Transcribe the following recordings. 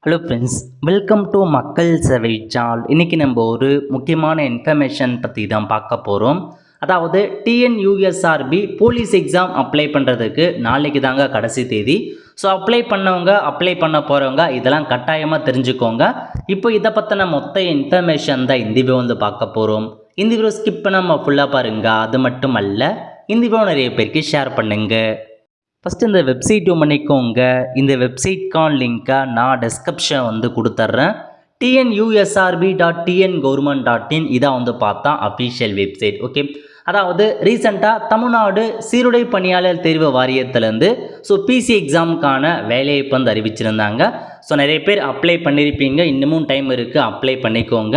Hello friends, welcome to மக்கள் சேவை channel. இன்றைக்கி நம்ம ஒரு முக்கியமான இன்ஃபர்மேஷன் பற்றி தான் பார்க்க போகிறோம். அதாவது டிஎன்யூஎஸ்ஆர்பி போலீஸ் எக்ஸாம் அப்ளை பண்ணுறதுக்கு நாளைக்கு தாங்க கடைசி தேதி. ஸோ அப்ளை பண்ண போகிறவங்க இதெல்லாம் கட்டாயமாக தெரிஞ்சுக்கோங்க. இப்போ இதை பற்றின மொத்த இன்ஃபர்மேஷன் தான் இந்த வீடியோ வந்து பார்க்க போகிறோம். இந்த வீடியோ ஸ்கிப் பண்ணாமல் ஃபுல்லாக பாருங்கள். அது மட்டும் அல்ல, இந்த வீடியோ நிறைய பேருக்கு ஷேர் பண்ணுங்கள். ஃபஸ்ட்டு இந்த வெப்சைட் பண்ணிக்கோங்க. இந்த வெப்சைட்கான லிங்க்கை நான் டிஸ்கிரிப்ஷன் வந்து கொடுத்துட்றேன். tnusrb.tngov.in இதான் வந்து பார்த்தா அஃபீஷியல் வெப்சைட். ஓகே, அதாவது ரீசெண்டாக தமிழ்நாடு சீருடை பணியாளர் தேர்வு வாரியத்திலேருந்து பிசி எக்ஸாமுக்கான வேலைவாய்ப்பு வந்து அறிவிச்சிருந்தாங்க. நிறைய பேர் அப்ளை பண்ணியிருப்பீங்க. இன்னமும் டைம் இருக்குது, அப்ளை பண்ணிக்கோங்க.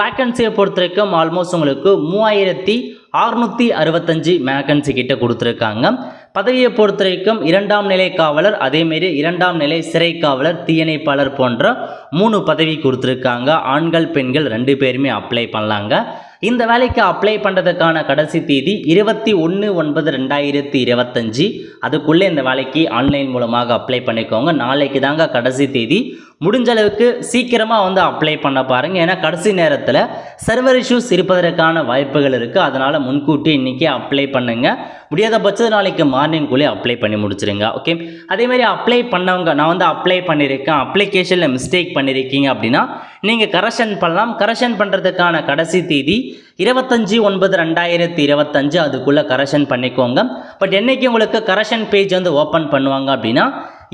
வேக்கன்சியை பொறுத்த வரைக்கும் ஆல்மோஸ்ட் உங்களுக்கு 3665 வேக்கன்சி கிட்ட கொடுத்துருக்காங்க. பதவியை பொறுத்த வரைக்கும் 2ஆம் நிலை காவலர், அதேமாரி 2ஆம் நிலை சிறை காவலர், தீயணைப்பாளர் போன்ற 3 பதவி கொடுத்துருக்காங்க. ஆண்கள் பெண்கள் 2 பேருமே அப்ளை பண்ணலாங்க. இந்த வேலைக்கு அப்ளை பண்ணுறதுக்கான கடைசி தேதி 21/9/2025. அதுக்குள்ளே இந்த வேலைக்கு ஆன்லைன் மூலமாக அப்ளை பண்ணிக்கோங்க. நாளைக்கு தாங்க கடைசி தேதி. முடிஞ்ச அளவுக்கு சீக்கிரமாக வந்து அப்ளை பண்ண பாருங்கள். ஏன்னா கடைசி நேரத்தில் சர்வர் இஷ்யூஸ் இருப்பதற்கான வாய்ப்புகள் இருக்குது. அதனால் முன்கூட்டி இன்றைக்கி அப்ளை பண்ணுங்கள். முடியாத பட்சம் நாளைக்கு மார்னிங்குள்ளே அப்ளை பண்ணி முடிச்சிருங்க. ஓகே, அதேமாதிரி அப்ளை பண்ணவங்க, நான் வந்து அப்ளை பண்ணியிருக்கேன், அப்ளிகேஷனில் மிஸ்டேக் பண்ணியிருக்கீங்க அப்படின்னா நீங்கள் கரெக்ஷன் பண்ணலாம். கரெக்ஷன் பண்ணுறதுக்கான கடைசி தேதி 25/9/2025. அதுக்குள்ளே கரெக்ஷன் பண்ணிக்கோங்க. பட் என்றைக்கு உங்களுக்கு கரெக்ஷன் பேஜ் வந்து ஓப்பன் பண்ணுவாங்க அப்படின்னா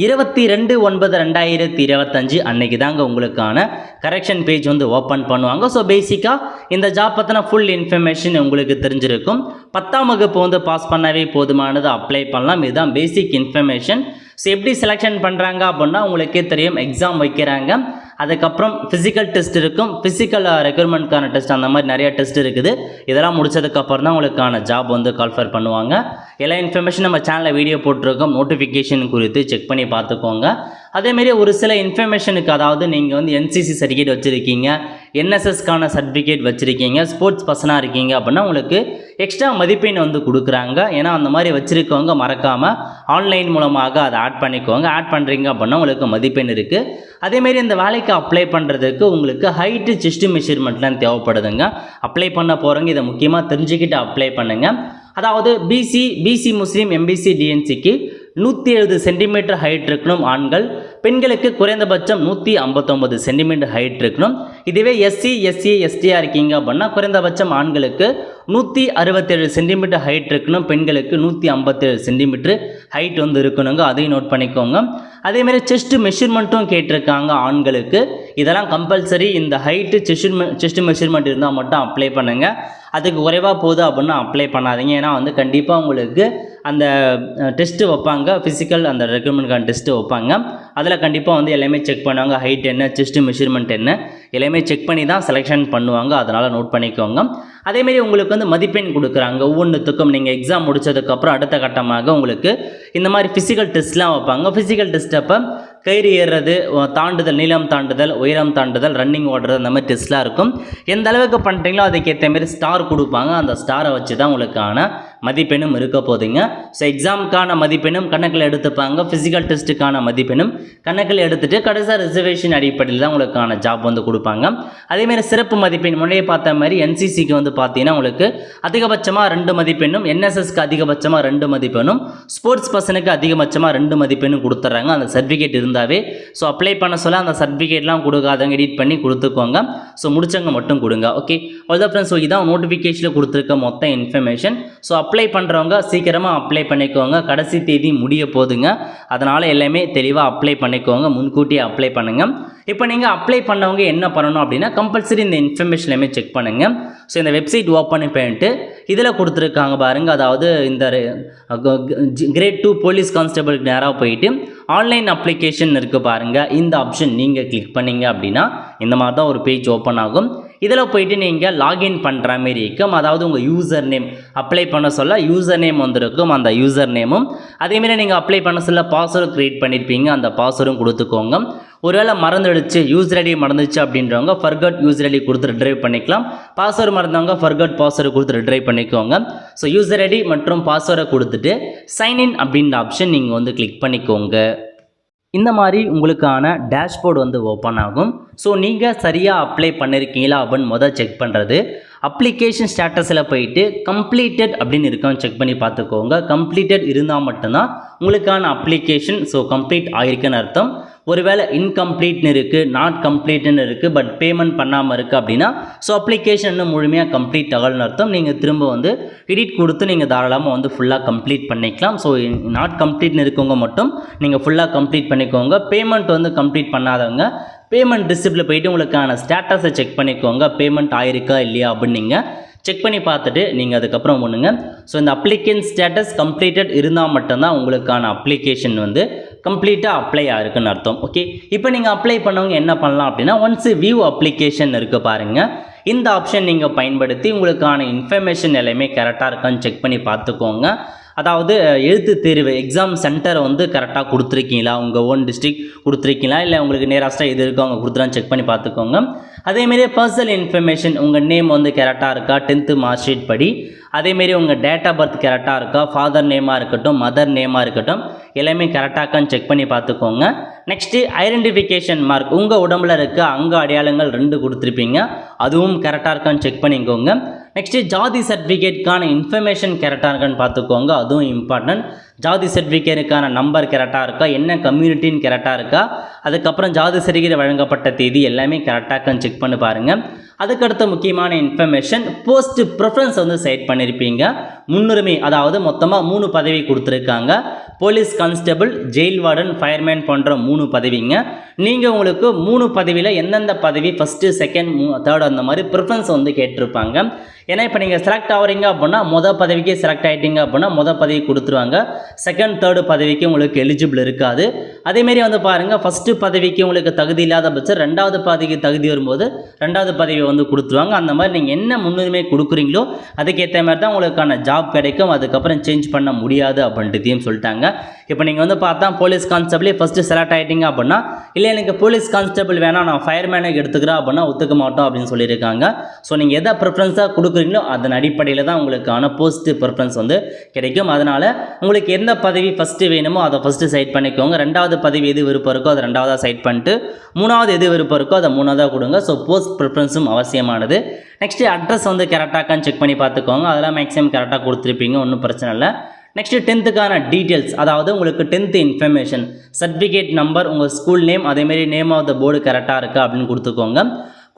22/9/2025 அன்னைக்கு தாங்க உங்களுக்கான கரெக்ஷன் பேஜ் வந்து ஓப்பன் பண்ணுவாங்க. பேசிக்காக இந்த ஜாப் பற்றின ஃபுல் இன்ஃபர்மேஷன் உங்களுக்கு தெரிஞ்சிருக்கும். 10ஆம் வகுப்பு வந்து பாஸ் பண்ணவே போதுமானது, அப்ளை பண்ணலாம். இதுதான் பேசிக் இன்ஃபர்மேஷன். எப்படி செலெக்ஷன் பண்ணுறாங்க அப்படின்னா உங்களுக்கே தெரியும், எக்ஸாம் வைக்கிறாங்க. அதுக்கப்புறம் ஃபிசிக்கல் டெஸ்ட் இருக்கும், ஃபிசிக்கல் ரெக்ரூட்மெண்ட்கான டெஸ்ட், அந்த மாதிரி நிறைய டெஸ்ட் இருக்குது. இதெல்லாம் முடிச்சதுக்கப்புறம் தான் உங்களுக்கான ஜாப் வந்து கால்ஃபர் பண்ணுவாங்க. எல்லா இன்ஃபர்மேஷன் நம்ம சேனலில் வீடியோ போட்டிருக்கோம். நோட்டிஃபிகேஷன் குறித்து செக் பண்ணி பார்த்துக்கோங்க. அதேமாரி ஒரு சில இன்ஃபர்மேஷனுக்கு, அதாவது நீங்கள் வந்து என்சிசி சர்டிஃபிகேட் வச்சுருக்கீங்க, என்எஸ்எஸ்க்கான சர்டிஃபிகேட் வச்சுருக்கீங்க, ஸ்போர்ட்ஸ் பர்சனாக இருக்கீங்க அப்படின்னா உங்களுக்கு எக்ஸ்ட்ரா மதிப்பெண் வந்து கொடுக்குறாங்க. ஏன்னா அந்த மாதிரி வச்சுருக்கவங்க மறக்காமல் ஆன்லைன் மூலமாக அதை ஆட் பண்ணிக்கோங்க. ஆட் பண்ணுறீங்க அப்படின்னா உங்களுக்கு மதிப்பெண் இருக்குது. அதேமாரி இந்த வேலைக்கு அப்ளை பண்ணுறதுக்கு உங்களுக்கு ஹைட்டு செஸ்ட் மெஷர்மெண்ட்லாம் தேவைப்படுதுங்க. அப்ளை பண்ண போகிறவங்க இதை முக்கியமாக தெரிஞ்சுக்கிட்டு அப்ளை பண்ணுங்கள். அதாவது பிசி முஸ்லீம், எம்பிசி, டிஎன்சிக்கு 170 சென்டிமீட்டர் ஹைட் இருக்கணும் ஆண்கள். பெண்களுக்கு குறைந்தபட்சம் 159 சென்டிமீட்டர் ஹைட் இருக்கணும். இதுவே எஸ்சி, எஸ்டியாக இருக்கீங்க அப்படின்னா குறைந்தபட்சம் ஆண்களுக்கு 167 சென்டிமீட்டர் ஹைட் இருக்கணும், பெண்களுக்கு 157 சென்டிமீட்டர் ஹைட் வந்து இருக்கணுங்க. அதையும் நோட் பண்ணிக்கோங்க. அதேமாதிரி செஸ்ட் மெஷர்மெண்ட்டும் கேட்டிருக்காங்க ஆண்களுக்கு. இதெல்லாம் கம்பல்சரி. இந்த ஹைட்டு செஸ்ட் மெஷர்மெண்ட் இருந்தால் மட்டும் அப்ளை பண்ணுங்கள். அதுக்கு குறைவாக போகுது அப்படின்னா அப்ளை பண்ணாதீங்க. ஏன்னா வந்து கண்டிப்பாக உங்களுக்கு அந்த டெஸ்ட்டு வைப்பாங்க, ஃபிசிக்கல் அந்த ரெக்ரூட்மெண்ட்கான டெஸ்ட்டு வைப்பாங்க. அதில் கண்டிப்பாக வந்து எல்லாமே செக் பண்ணுவாங்க. ஹைட் என்ன, செஸ்ட் மெஷர்மெண்ட் என்ன, எல்லாமே செக் பண்ணி தான் செலெக்ஷன் பண்ணுவாங்க. அதனால் நோட் பண்ணிக்கோங்க. அதேமாரி உங்களுக்கு வந்து மதிப்பெண் கொடுக்குறாங்க. ஒவ்வொன்றுத்துக்கும் நீங்கள் எக்ஸாம் முடித்ததுக்கப்புறம் அடுத்த கட்டமாக உங்களுக்கு இந்த மாதிரி ஃபிசிக்கல் டெஸ்ட்லாம் வைப்பாங்க. ஃபிசிக்கல் டெஸ்ட் அப்போ கயிறு ஏறுறது, தாண்டுதல், நீளம் தாண்டுதல், உயரம் தாண்டுதல், ரன்னிங் ஓடுறது, அந்த மாதிரி டெஸ்ட்லாம் இருக்கும். எந்த அளவுக்கு பண்ணுறீங்களோ அதுக்கேற்ற மாரி ஸ்டார் கொடுப்பாங்க. அந்த ஸ்டாரை வச்சு தான் உங்களுக்கான மதிப்பெண்ணும் இருக்க போதுங்க. எக்ஸாமுக்கான மதிப்பெண்ணும் கணக்கில் எடுத்துப்பாங்க. ஃபிசிக்கல் டெஸ்ட்டுக்கான மதிப்பெண்ணும் கணக்கில் எடுத்துகிட்டு கடைசியாக ரிசர்வேஷன் அடிப்படையில் தான் உங்களுக்கான ஜாப் வந்து கொடுப்பாங்க. அதேமாதிரி சிறப்பு மதிப்பெண் முன்னே பார்த்த மாதிரி என்சிசிக்கு வந்து பார்த்தீங்கன்னா உங்களுக்கு அதிகபட்சமாக 2 மதிப்பெண்ணும், என்எஸ்எஸ்க்கு அதிகபட்சமாக 2 மதிப்பெண்ணும், ஸ்போர்ட்ஸ் பர்சனுக்கு அதிகபட்சமாக 2 மதிப்பெண்ணும் கொடுத்துட்றாங்க. அந்த சர்டிஃபிகேட் இருந்தாவே அப்ளை பண்ண சொல்ல அந்த சர்டிஃபிகேட்லாம் கொடுக்காதவங்க எடிட் பண்ணி கொடுத்துக்கோங்க. முடிச்சவங்க மட்டும் கொடுங்க. ஓகே, அவ்வளோதான் ஃப்ரெண்ட்ஸ். இதான் நோட்டிஃபிகேஷனில் கொடுத்துருக்க மொத்த இன்ஃபர்மேஷன். அப்ளை பண்ணுறவங்க சீக்கிரமாக அப்ளை பண்ணிக்கோங்க. கடைசி தேதி முடிய போதுங்க. அதனால் எல்லாமே தெளிவாக அப்ளை பண்ணிக்கோங்க. முன்கூட்டியே அப்ளை பண்ணுங்கள். இப்போ நீங்கள் அப்ளை பண்ணவங்க என்ன பண்ணணும் அப்படின்னா கம்பல்சரி இந்த இன்ஃபர்மேஷன் எல்லாமே செக் பண்ணுங்கள். இந்த வெப்சைட் ஓப்பன் பண்ணிட்டு இதில் கொடுத்துருக்காங்க பாருங்கள். அதாவது இந்த கிரேட் 2 போலீஸ் கான்ஸ்டபிளுக்கு நேராக போயிட்டு ஆன்லைன் அப்ளிகேஷன் இருக்குது பாருங்கள். இந்த ஆப்ஷன் நீங்கள் கிளிக் பண்ணிங்க அப்படின்னா இந்த மாதிரி தான் ஒரு பேஜ் ஓப்பன் ஆகும். இதில் போயிட்டு நீங்கள் லாகின் பண்ணுற மாரி இருக்கும். அதாவது உங்கள் யூசர் நேம் அப்ளை பண்ண சொல்ல யூசர் நேம் வந்துருக்கும். அந்த யூசர் நேமும் அதேமாரி நீங்கள் அப்ளை பண்ண சொல்ல பாஸ்வேர்டு க்ரியேட் பண்ணியிருப்பீங்க. அந்த பாஸ்வேர்டும் கொடுத்துக்கோங்க. ஒருவேளை மறந்துடுச்சு, யூசர் ஐடி மறந்துச்சு அப்படின்றவங்க ஃபர்கட் யூசர் ஐடி கொடுத்து ரிட்ரைவ் பண்ணிக்கலாம். பாஸ்வேர்டு மறந்தவங்க ஃபர்கட் பாஸ்வேர்டு கொடுத்து ரிட்ரைவ் பண்ணிக்கோங்க. யூசர் ஐடி மற்றும் பாஸ்வேர்டை கொடுத்துட்டு சைன்இன் அப்படின்ற ஆப்ஷன் நீங்கள் வந்து கிளிக் பண்ணிக்கோங்க. இந்த மாதிரி உங்களுக்கான டேஷ்போர்டு வந்து ஓப்பன் ஆகும். ஸோ நீங்கள் சரியாக அப்ளை பண்ணியிருக்கீங்களா அப்படின்னு செக் பண்ணுறது, அப்ளிகேஷன் ஸ்டேட்டஸில் போயிட்டு கம்ப்ளீட்டட் அப்படின்னு இருக்கான்னு செக் பண்ணி பார்த்துக்கோங்க. கம்ப்ளீட்டட் இருந்தால் மட்டும்தான் உங்களுக்கான அப்ளிகேஷன் கம்ப்ளீட் ஆகிருக்குன்னு அர்த்தம். ஒருவேளை இன்கம்ப்ளீட்னு இருக்குது, நாட் கம்ப்ளீட்னு இருக்குது, பட் பேமெண்ட் பண்ணாமல் இருக்குது அப்படின்னா அப்ளிகேஷன் இன்னும் முழுமையாக கம்ப்ளீட் ஆகலன்னு அர்த்தம். நீங்கள் திரும்ப எடிட் கொடுத்து நீங்கள் தாராளமாக ஃபுல்லாக கம்ப்ளீட் பண்ணிக்கலாம். நாட் கம்ப்ளீட்னு இருக்கவங்க மட்டும் நீங்கள் ஃபுல்லாக கம்ப்ளீட் பண்ணிக்கோங்க. பேமெண்ட் கம்ப்ளீட் பண்ணாதவங்க பேமெண்ட் ரிசிப்டில் போயிட்டு உங்களுக்கான ஸ்டேட்டஸை செக் பண்ணிக்கோங்க. பேமெண்ட் ஆயிருக்கா இல்லையா அப்படின்னு நீங்கள் செக் பண்ணி பார்த்துட்டு நீங்கள் அதுக்கப்புறம் பண்ணுங்க. இந்த அப்ளிகேஷன் ஸ்டேட்டஸ் கம்ப்ளீட்டட் இருந்தால் மட்டும்தான் உங்களுக்கான அப்ளிகேஷன் கம்ப்ளீட்டாக அப்ளை ஆயிருக்குன்னு அர்த்தம். ஓகே, இப்போ நீங்கள் அப்ளை பண்ணவங்க என்ன பண்ணலாம் அப்படின்னா, ஒன்ஸ் வியூ அப்ளிகேஷன் இருக்குது பாருங்கள், இந்த ஆப்ஷன் நீங்கள் பயன்படுத்தி உங்களுக்கான இன்ஃபர்மேஷன் எல்லாமே கரெக்டாக இருக்கான்னு செக் பண்ணி பார்த்துக்கோங்க. அதாவது எழுத்து தேர்வு எக்ஸாம் சென்டரை கரெக்டாக கொடுத்துருக்கீங்களா, உங்கள் ஓன் டிஸ்ட்ரிக்ட் கொடுத்துருக்கீங்களா, இல்லை உங்களுக்கு நியரஸ்ட்டாக எது இருக்கோ அவங்க கொடுத்துறான்னு செக் பண்ணி பார்த்துக்கோங்க. அதேமாரி பர்சனல் இன்ஃபர்மேஷன் உங்கள் நேம் கரெக்டாக இருக்கா, 10th மார்க் ஷீட் படி, அதேமாரி உங்கள் டேட் ஆஃப் பர்த் கரெக்டாக இருக்கா, ஃபாதர் நேமாக இருக்கட்டும் மதர் நேமாக இருக்கட்டும் எல்லாமே கரெக்டாக இருக்கான்னு செக் பண்ணி பார்த்துக்கோங்க. நெக்ஸ்ட்டு ஐடென்டிஃபிகேஷன் மார்க் உங்கள் உடம்புல இருக்க அங்க அடையாளங்கள் 2 கொடுத்துருப்பீங்க, அதுவும் கரெக்டாக இருக்கான்னு செக் பண்ணிக்கோங்க. நெக்ஸ்ட்டு ஜாதி சர்டிஃபிகேட்கான இன்ஃபர்மேஷன் கரெக்டாக இருக்கான்னு பார்த்துக்கோங்க, அதுவும் இம்பார்ட்டன்ட். ஜாதி சர்டிஃபிகேட்டுக்கான நம்பர் கரெக்டாக இருக்கா, என்ன கம்யூனிட்டின்னு கரெக்டாக இருக்கா, அதுக்கப்புறம் ஜாதி சர்டிஃபிகேட் வழங்கப்பட்ட தேதி எல்லாமே கரெக்டாக இருக்கான்னு செக் பண்ணி பாருங்கள். அதுக்கடுத்த முக்கியமான இன்ஃபர்மேஷன் போஸ்ட் ப்ரிஃபரன்ஸ் செட் பண்ணியிருப்பீங்க. முன்னுரிமை, அதாவது மொத்தமாக 3 பதவி கொடுத்துருக்காங்க. Police constable, jail warden, fireman போன்ற 3 பதவிங்க. நீங்கள் உங்களுக்கு 3 பதவியில் எந்தெந்த பதவி ஃபஸ்ட்டு, செகண்ட், தேர்ட் அந்த மாதிரி ப்ரிஃபரன்ஸ் கேட்டிருப்பாங்க. ஏன்னா இப்போ நீங்கள் செலக்ட் ஆகிறீங்க அப்படின்னா மொதல் பதவிக்கு செலக்ட் ஆகிட்டீங்க அப்படின்னா மொதல் பதவி கொடுத்துருவாங்க. செகண்ட், தேர்டு பதவிக்கு உங்களுக்கு எலிஜிபிள் இருக்காது. அதேமாரி பாருங்கள், ஃபஸ்ட்டு பதவிக்கு உங்களுக்கு தகுதி இல்லாத பட்சம் 2வது பதவிக்கு தகுதி வரும்போது 2வது பதவி கொடுத்துருவாங்க. அந்த மாதிரி நீங்கள் என்ன முன்னுரிமை கொடுக்குறீங்களோ அதுக்கேற்ற மாதிரி தான் உங்களுக்கான ஜாப் கிடைக்கும். அதுக்கப்புறம் சேஞ்ச் பண்ண முடியாது அப்படின்றதையும் சொல்லிட்டாங்க. இப்போ நீங்கள் பார்த்தா போலீஸ் கான்ஸ்டபிளே ஃபஸ்ட்டு செலக்ட் ஆகிட்டீங்க அப்படின்னா, இல்லை எனக்கு போலீஸ் கான்ஸ்டபிள் வேணாம் நான் ஃபயர்மேனுக்கு எடுத்துக்கிறேன் அப்படின்னா ஒத்துக்க மாட்டோம் அப்படின்னு சொல்லியிருக்காங்க. நீங்கள் எதை ப்ரிஃபரன்ஸாக கொடுக்குறீங்களோ அதன் அடிப்படையில் தான் உங்களுக்கான போஸ்ட் ப்ரிஃபரன்ஸ் கிடைக்கும். அதனால் உங்களுக்கு எந்த பதவி ஃபஸ்ட்டு வேணுமோ அதை ஃபஸ்ட்டு சைட் பண்ணிக்கோங்க. 2வது பதவி எது விருப்பம் இருக்கோ அதை 2வதாக சைட் பண்ணிட்டு 3வது எது விருப்பம் இருக்கோ அதை 3வதாக கொடுங்க. போஸ்ட் ப்ரிஃபரன்ஸும் அவசியமானது. நெக்ஸ்ட்டு அட்ரஸ் கரெக்டாகான்னு செக் பண்ணி பார்த்துக்கோங்க. அதெல்லாம் மேக்ஸிமம் கரெக்டாக கொடுத்துருப்பீங்க, ஒன்றும் பிரச்சனை இல்லை. நெக்ஸ்ட்டு 10th டீட்டெயில்ஸ், அதாவது உங்களுக்கு 10th இன்ஃபர்மேஷன், சர்டிஃபிகேட் நம்பர், உங்கள் ஸ்கூல் நேம், அதேமாரி நேம் ஆஃப் த போர்டு கரெக்டாக இருக்கா அப்படின்னு கொடுத்துக்கோங்க.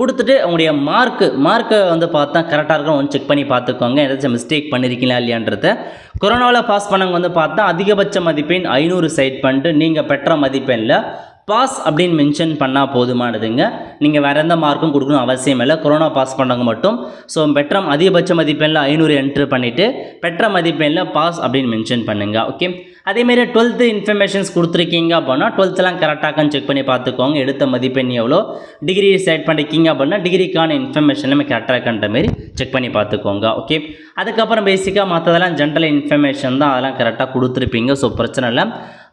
கொடுத்துட்டு உங்களுடைய மார்க்கை பார்த்தா கரெக்டாக இருக்கும் செக் பண்ணி பார்த்துக்கோங்க. ஏதாச்சும் மிஸ்டேக் பண்ணியிருக்கீங்களா இல்லையான்றத. கொரோனாவில் பாஸ் பண்ணவங்க பார்த்தா அதிகபட்ச மதிப்பெண் 500 சைட் பண்ணிட்டு நீங்கள் பெற்ற மதிப்பெண்ணில் பாஸ் அப்படின்னு மென்ஷன் பண்ணால் போதுமானதுங்க. நீங்கள் வேறு எந்த மார்க்கும் கொடுக்கணும் அவசியம் இல்லை. கொரோனா பாஸ் பண்ணவங்க மட்டும் பெற்ற அதிகபட்ச மதிப்பெண்ணில் 500 என்ட்ரு பண்ணிவிட்டு பெற்ற மதிப்பெண்ணில் பாஸ் அப்படின்னு மென்ஷன் பண்ணுங்கள். ஓகே, அதேமாரி 12th இன்ஃபர்மேஷன்ஸ் கொடுத்துருக்கீங்க அப்படின்னா 12thலாம் கரெக்டாகான்னு செக் பண்ணி பார்த்துக்கோங்க. எடுத்த மதிப்பெண் எவ்வளோ, டிகிரி செலக்ட் பண்ணிக்கிங்க அப்படின்னா டிகிரிக்கான இன்ஃபர்மேஷன் எல்லாமே கரெக்டாக இருக்கின்ற மாரி செக் பண்ணி பார்த்துக்கோங்க. ஓகே, அதுக்கப்புறம் பேசிக்காக மற்றதெல்லாம் ஜென்ரல் இன்ஃபர்மேஷன் தான், அதெல்லாம் கரெக்டாக கொடுத்துருப்பீங்க. பிரச்சனை இல்லை.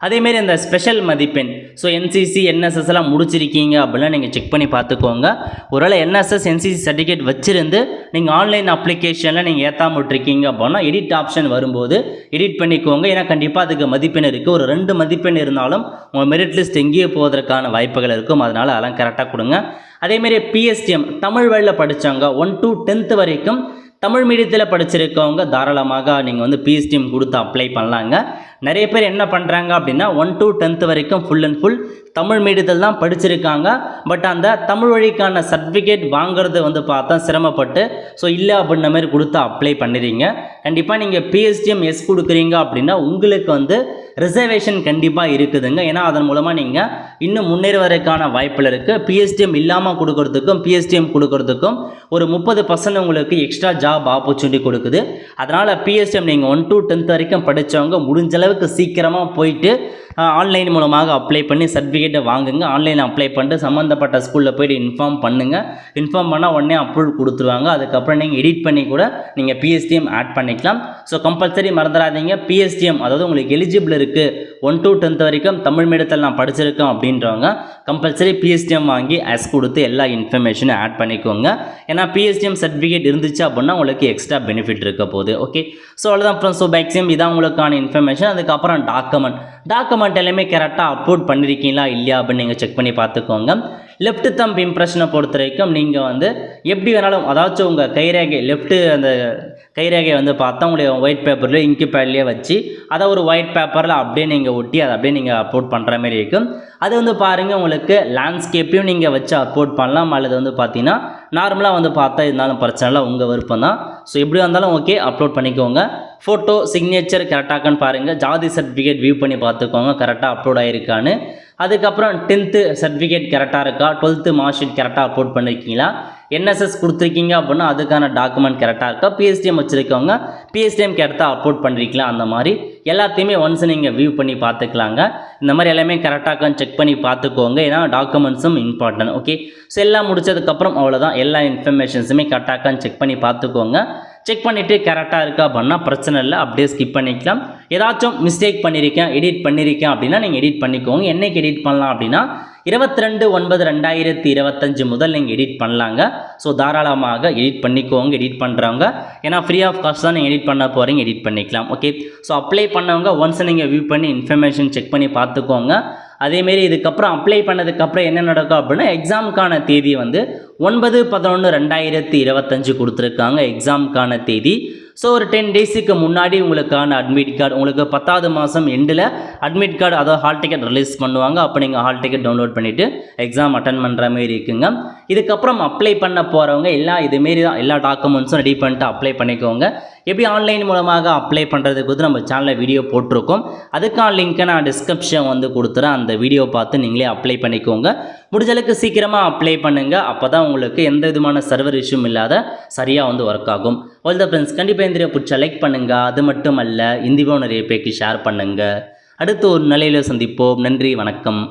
அதேமாரி இந்த ஸ்பெஷல் மதிப்பெண் என்சிசி என்எஸ்எஸ் எல்லாம் முடிச்சிருக்கீங்க அப்படின்னா நீங்கள் செக் பண்ணி பார்த்துக்கோங்க. ஒருவேளை என்எஸ்எஸ் என்சிசி சர்டிஃபிகேட் வச்சுருந்து நீங்கள் ஆன்லைன் அப்ளிகேஷனில் நீங்கள் ஏற்றாம விட்டுருக்கீங்க அப்படின்னா எடிட் ஆப்ஷன் வரும்போது எடிட் பண்ணிக்கோங்க. ஏன்னா கண்டிப்பாக அதுக்கு மதிப்பெண் இருக்குது. ஒரு 2 மதிப்பெண் இருந்தாலும் உங்கள் மெரிட் லிஸ்ட் எங்கேயோ போவதற்கான வாய்ப்புகள் இருக்கும். அதனால் அதெல்லாம் கரெக்டாக கொடுங்க. அதேமாரி பிஎஸ்டிஎம் தமிழ் வழியில் படித்தவங்க 1 to 10th வரைக்கும் தமிழ் மீடியத்தில் படிச்சிருக்கவங்க தாராளமாக நீங்கள் பிஎஸ்டிஎம் கொடுத்து அப்ளை பண்ணலாங்க. நிறைய பேர் என்ன பண்ணுறாங்க அப்படின்னா 1 to 10th வரைக்கும் ஃபுல் அண்ட் ஃபுல் தமிழ் மீடியத்தில் தான் படிச்சிருக்காங்க. பட் அந்த தமிழ் வழிக்கான சர்டிஃபிகேட் வாங்குறது பார்த்தா சிரமப்பட்டு இல்லை அப்படின்ற மாதிரி கொடுத்து அப்ளை பண்ணிடுறீங்க. கண்டிப்பாக நீங்கள் பிஎஸ்டிஎம் எஸ் கொடுக்குறீங்க அப்படின்னா உங்களுக்கு ரிசர்வேஷன் கண்டிப்பாக இருக்குதுங்க. ஏன்னா அதன் மூலமாக நீங்கள் இன்னும் முன்னேறுவதற்கான வாய்ப்பில் இருக்குது. பிஎஸ்டிஎம் இல்லாமல் கொடுக்கறதுக்கும் பிஎஸ்டிஎம் கொடுக்கறதுக்கும் ஒரு 30% உங்களுக்கு எக்ஸ்ட்ரா ஜாப் ஆப்பர்ச்சுனிட்டி கொடுக்குது. அதனால் பிஎஸ்டிஎம் நீங்கள் 1 to 10th வரைக்கும் படித்தவங்க முடிஞ்ச அளவுக்கு சீக்கிரமாக போயிட்டு ஆன்லைன் மூலமாக அப்ளை பண்ணி சர்டிஃபிகேட்டை வாங்குங்க. ஆன்லைனில் அப்ளை பண்ணிட்டு சம்மந்தப்பட்ட ஸ்கூலில் போய்ட்டு இன்ஃபார்ம் பண்ணுங்கள். இன்ஃபார்ம் பண்ணால் உடனே அப்ரூவல் கொடுத்துருவாங்க. அதுக்கப்புறம் நீங்கள் எடிட் பண்ணி கூட நீங்கள் பிஎஸ்டிஎம் ஆட் பண்ணிக்கலாம். கம்பல்சரி மறந்துடாதீங்க, பிஎஸ்டிஎம் அதாவது உங்களுக்கு எலிஜிபிள் இருக்குது 1 to 10th வரைக்கும் தமிழ் மீடியத்தில் நான் படிச்சிருக்கேன் அப்படின்றவங்க கம்பல்சரி பிஎஸ்டிஎம் வாங்கி எஸ் கொடுத்து எல்லா இன்ஃபர்மேஷனும் ஆட் பண்ணிக்கோங்க. ஏன்னா பிஎஸ்டிஎம் சர்டிஃபிகேட் இருந்துச்சு அப்படின்னா உங்களுக்கு எக்ஸ்ட்ரா பெனிஃபிட் இருக்க போகுது. ஓகே, அவ்வளோதான் ஃப்ரெண்ட்ஸ். மேக்ஸிமம் இதான் உங்களுக்கான இன்ஃபர்மேஷன். அதுக்கப்புறம் டாக்குமெண்ட் டாக்குமெண்ட் எல்லாமே கரெக்டாக அப்லோட் பண்ணியிருக்கீங்களா இல்லையா அப்படின்னு நீங்கள் செக் பண்ணி பார்த்துக்கோங்க. லெஃப்ட் தம்ப் இம்ப்ரெஷனை பொறுத்த வரைக்கும் நீங்கள் வந்து எப்படி வேணாலும் அதாச்சும் உங்கள் கைரேகை லெஃப்ட்டு அந்த கைரேகையை வந்து பார்த்தா உங்களுடைய ஒயிட் பேப்பர்லேயே இங்கு பேட்லேயே வச்சு அதை ஒரு ஒயிட் பேப்பரில் அப்படியே நீங்கள் ஒட்டி அதை அப்படியே நீங்கள் அப்லோட் பண்ணுற மாதிரி இருக்கும். அது வந்து பாருங்கள் உங்களுக்கு லேண்ட்ஸ்கேப்பையும் நீங்கள் வச்சு அப்லோட் பண்ணலாம், அல்லது வந்து பார்த்தீங்கன்னா நார்மலாக வந்து பார்த்தா இருந்தாலும் பிரச்சனை இல்லை, உங்கள் விருப்பம் தான். ஸோ எப்படி வந்தாலும் ஓகே அப்லோட் பண்ணிக்கோங்க. ஃபோட்டோ சிக்னேச்சர் கரெக்டாகான்னு பாருங்கள், ஜாதி சர்டிஃபிகேட் வியூ பண்ணி பார்த்துக்கோங்க கரெக்டாக அப்லோட் ஆகிருக்கான்னு. அதுக்கப்புறம் 10th சர்டிஃபிகேட் கரெக்டாக இருக்கா, 12th மார்க் ஷீட் கரெக்டாக அப்லோட் பண்ணியிருக்கீங்களா, என்எஸ்எஸ் கொடுத்துருக்கீங்க அப்படின்னா அதுக்கான டாக்குமெண்ட் கரெக்டாக இருக்கா, பிஎஸ்டிஎம் வச்சுருக்கவங்க பிஎஸ்டிஎம் கரெக்டாக அப்லோட் பண்ணிருக்கலாம். அந்த மாதிரி எல்லாத்தையுமே ஒன்ஸ் நீங்கள் வியூ பண்ணி பார்த்துக்கலாங்க. இந்த மாதிரி எல்லாமே கரெக்டாகான்னு செக் பண்ணி பார்த்துக்கோங்க, ஏன்னா டாக்குமெண்ட்ஸும் இம்பார்ட்டன்ட். ஓகே, ஸோ எல்லாம் முடிச்சதுக்கப்புறம் அவ்வளோதான், எல்லா இன்ஃபர்மேஷன்ஸுமே கரெக்டாகான்னு செக் பண்ணி பார்த்துக்கோங்க. செக் பண்ணிவிட்டு கரெக்டாக இருக்கா அப்படின்னா பிரச்சனை இல்லை, அப்படியே ஸ்கிப் பண்ணிக்கலாம். ஏதாச்சும் மிஸ்டேக் பண்ணியிருக்கேன் எடிட் பண்ணியிருக்கேன் அப்படின்னா நீங்கள் எடிட் பண்ணிக்கோங்க. என்னைக்கு எடிட் பண்ணலாம் அப்படின்னா 22/9/2025 முதல் நீங்கள் எடிட் பண்ணலாங்க. ஸோ தாராளமாக எடிட் பண்ணிக்கோங்க எடிட் பண்ணுறவங்க, ஏன்னா ஃப்ரீ ஆஃப் காஸ்ட் தான் நீங்கள் எடிட் பண்ண போகிறீங்க, எடிட் பண்ணிக்கலாம். ஓகே, ஸோ அப்ளை பண்ணவங்க ஒன்ஸ் நீங்கள் வியூ பண்ணி இன்ஃபர்மேஷன் செக் பண்ணி பார்த்துக்கோங்க. அதேமாரி இதுக்கப்புறம் அப்ளை பண்ணதுக்கப்புறம் என்ன நடக்கும் அப்படின்னா எக்ஸாமுக்கான தேதி வந்து 9/11/2025 கொடுத்துருக்காங்க எக்ஸாமுக்கான தேதி. ஸோ ஒரு 10 டேஸுக்கு முன்னாடி உங்களுக்கான அட்மிட் கார்டு, உங்களுக்கு 10வது மாதம் எண்டில் அட்மிட் கார்டு அதாவது ஹால் டிக்கெட் ரிலீஸ் பண்ணுவாங்க. அப்போ நீங்கள் ஹால் டிக்கெட் டவுன்லோட் பண்ணிவிட்டு எக்ஸாம் அட்டன் பண்ணுற மாதிரி இருக்குங்க. இதுக்கப்புறம் அப்ளை பண்ண போகிறவங்க இதுமாரி தான் எல்லா டாக்குமெண்ட்ஸும் ரெடி பண்ணிட்டு அப்ளை பண்ணிக்கோங்க. எப்படி ஆன்லைன் மூலமாக அப்ளை பண்ணுறதுக்கு வந்து நம்ம சேனலில் வீடியோ போட்டிருக்கோம், அதுக்கான லிங்க்கை நான் டிஸ்கிரிப்ஷன் வந்து கொடுத்துறேன், அந்த வீடியோ பார்த்து நீங்களே அப்ளை பண்ணிக்கோங்க. முடிஞ்சளவுக்கு சீக்கிரமாக அப்ளை பண்ணுங்கள், அப்போ தான் உங்களுக்கு எந்த விதமான சர்வர் இஷ்யூம் இல்லாத சரியாக வந்து ஒர்க் ஆகும். ஆல் த ஃப்ரெண்ட்ஸ், கண்டிப்பாக இந்த வீடியோ பிடிச்சா லைக் பண்ணுங்கள், அது மட்டும் அல்ல இந்த வீடியோ நிறைய பேருக்கு ஷேர் பண்ணுங்கள். அடுத்து ஒரு நிலையில் சந்திப்போம். நன்றி, வணக்கம்.